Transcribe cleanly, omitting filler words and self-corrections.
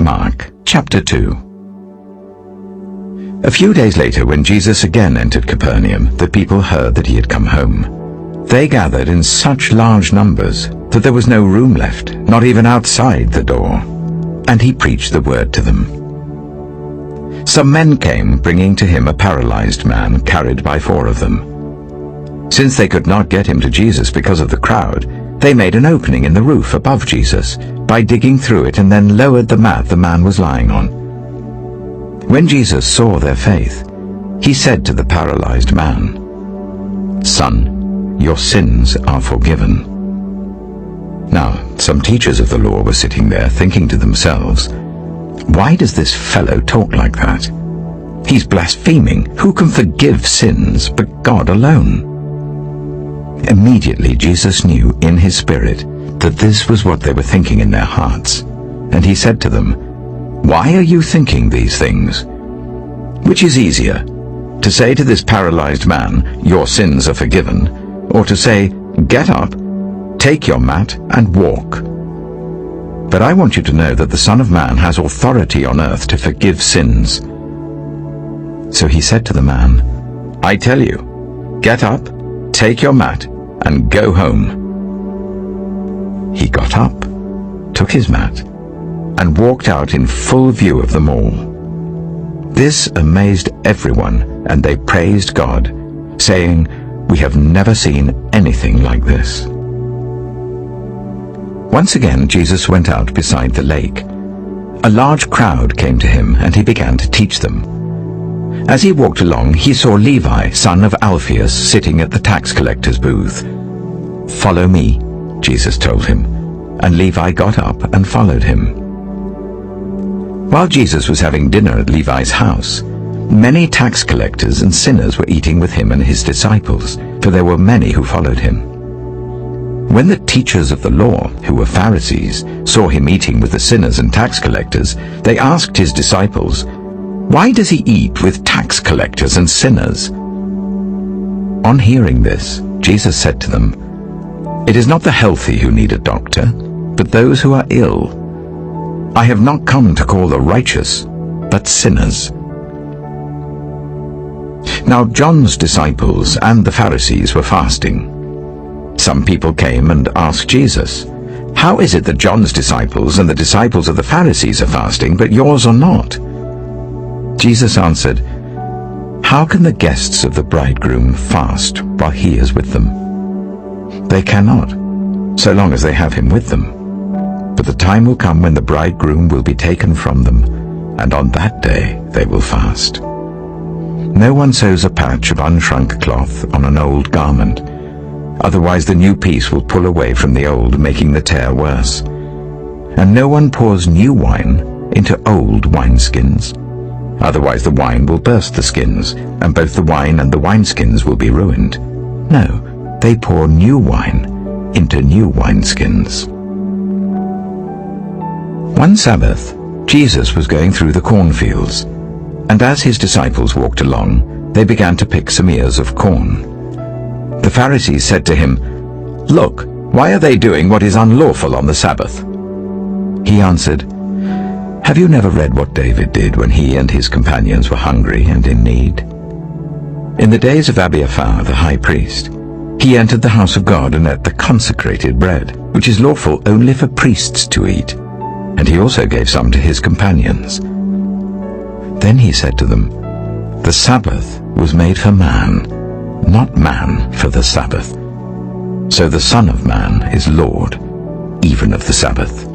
Mark chapter 2. A few days later, when Jesus again entered Capernaum, the people heard that he had come home. They gathered in such large numbers that there was no room left, not even outside the door, and he preached the word to them. Some men came, bringing to him a paralyzed man carried by 4 of them. Since they could not get him to Jesus because of the crowd, they made an opening in the roof above Jesus by digging through it and then lowered the mat the man was lying on. When Jesus saw their faith, he said to the paralyzed man, "Son, your sins are forgiven." Now, some teachers of the law were sitting there thinking to themselves, "Why does this fellow talk like that? He's blaspheming. Who can forgive sins but God alone?" Immediately Jesus knew in his spirit that this was what they were thinking in their hearts, and he said to them, "Why are you thinking these things? Which is easier, to say to this paralyzed man, 'Your sins are forgiven,' or to say, 'Get up, take your mat and walk'? But I want you to know that the Son of Man has authority on earth to forgive sins." So he said to the man, "I tell you, get up, take your mat, and go home." He got up, took his mat, and walked out in full view of them all. This amazed everyone, and they praised God, saying, "We have never seen anything like this." Once again Jesus went out beside the lake. A large crowd came to him, and he began to teach them. As he walked along, he saw Levi, son of Alphaeus, sitting at the tax collector's booth. "Follow me," Jesus told him, and Levi got up and followed him. While Jesus was having dinner at Levi's house, many tax collectors and sinners were eating with him and his disciples, for there were many who followed him. When the teachers of the law, who were Pharisees, saw him eating with the sinners and tax collectors, they asked his disciples, "Why does he eat with tax collectors and sinners?" On hearing this, Jesus said to them, "It is not the healthy who need a doctor, but those who are ill. I have not come to call the righteous, but sinners." Now John's disciples and the Pharisees were fasting. Some people came and asked Jesus, "How is it that John's disciples and the disciples of the Pharisees are fasting, but yours are not?" Jesus answered, "How can the guests of the bridegroom fast while he is with them? They cannot, so long as they have him with them. But the time will come when the bridegroom will be taken from them, and on that day they will fast. No one sews a patch of unshrunk cloth on an old garment. Otherwise the new piece will pull away from the old, making the tear worse. And no one pours new wine into old wineskins. Otherwise the wine will burst the skins, and both the wine and the wineskins will be ruined. No, they pour new wine into new wineskins." One Sabbath, Jesus was going through the cornfields, and as his disciples walked along, they began to pick some ears of corn. The Pharisees said to him, "Look, why are they doing what is unlawful on the Sabbath?" He answered, "Have you never read what David did when he and his companions were hungry and in need? In the days of Abiathar the high priest, he entered the house of God and ate the consecrated bread, which is lawful only for priests to eat, and he also gave some to his companions. Then he said to them, 'The Sabbath was made for man, not man for the Sabbath. So the Son of Man is Lord, even of the Sabbath.'"